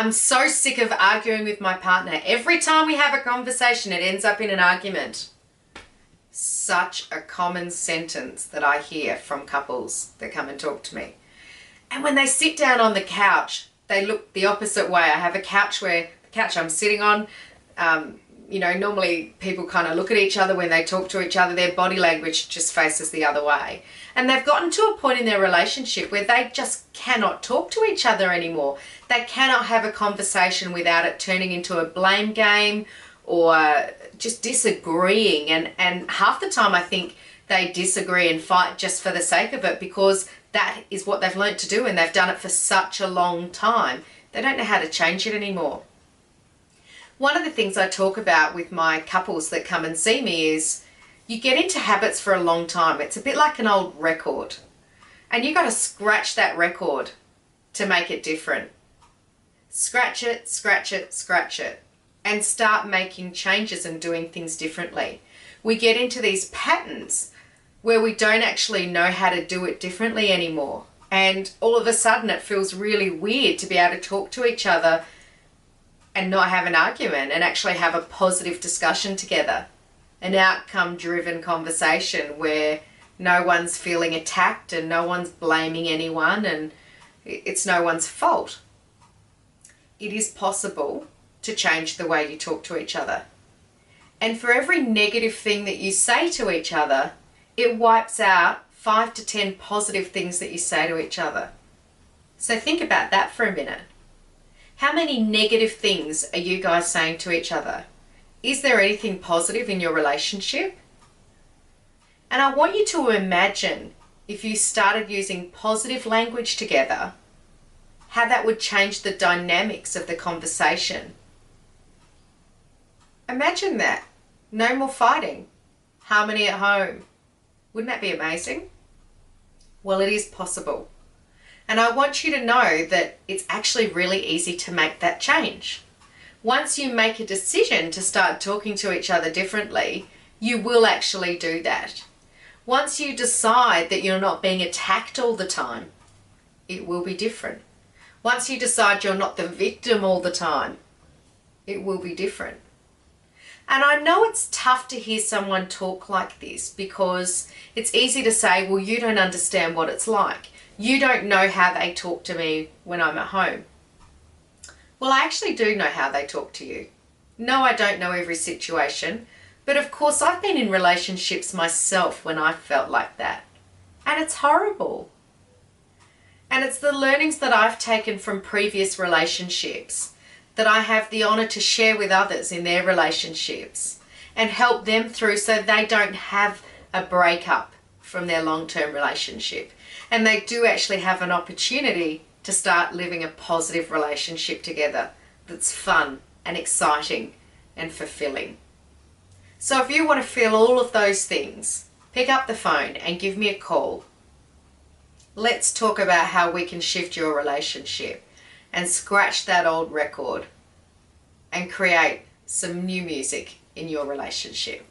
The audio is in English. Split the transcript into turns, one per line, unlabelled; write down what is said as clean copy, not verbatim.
I'm so sick of arguing with my partner. Every time we have a conversation, it ends up in an argument. Such a common sentence that I hear from couples that come and talk to me. And when they sit down on the couch, they look the opposite way. I have a couch where the couch I'm sitting on, normally people kind of look at each other when they talk to each other. Their body language just faces the other way. And they've gotten to a point in their relationship where they just cannot talk to each other anymore. They cannot have a conversation without it turning into a blame game or just disagreeing. And half the time I think they disagree and fight just for the sake of it, because that is what they've learnt to do and they've done it for such a long time. They don't know how to change it anymore. One of the things I talk about with my couples that come and see me is you get into habits for a long time. It's a bit like an old record, and you got to scratch that record to make it different. Scratch it, scratch it, scratch it, and start making changes and doing things differently. We get into these patterns where we don't actually know how to do it differently anymore. And all of a sudden it feels really weird to be able to talk to each other and not have an argument and actually have a positive discussion together. An outcome-driven conversation where no one's feeling attacked and no one's blaming anyone and it's no one's fault. It is possible to change the way you talk to each other. And for every negative thing that you say to each other, it wipes out 5 to 10 positive things that you say to each other. So think about that for a minute. How many negative things are you guys saying to each other? Is there anything positive in your relationship? And I want you to imagine if you started using positive language together, how that would change the dynamics of the conversation. Imagine that. No more fighting. Harmony at home. Wouldn't that be amazing? Well, it is possible. And I want you to know that it's actually really easy to make that change. Once you make a decision to start talking to each other differently, you will actually do that. Once you decide that you're not being attacked all the time, it will be different. Once you decide you're not the victim all the time, it will be different. And I know it's tough to hear someone talk like this because it's easy to say, well, you don't understand what it's like. You don't know how they talk to me when I'm at home. Well, I actually do know how they talk to you. No, I don't know every situation, but of course I've been in relationships myself when I felt like that. And it's horrible. And it's the learnings that I've taken from previous relationships that I have the honour to share with others in their relationships and help them through so they don't have a breakup from their long-term relationship. And they do actually have an opportunity to start living a positive relationship together that's fun and exciting and fulfilling. So if you want to feel all of those things, pick up the phone and give me a call. Let's talk about how we can shift your relationship and scratch that old record and create some new music in your relationship.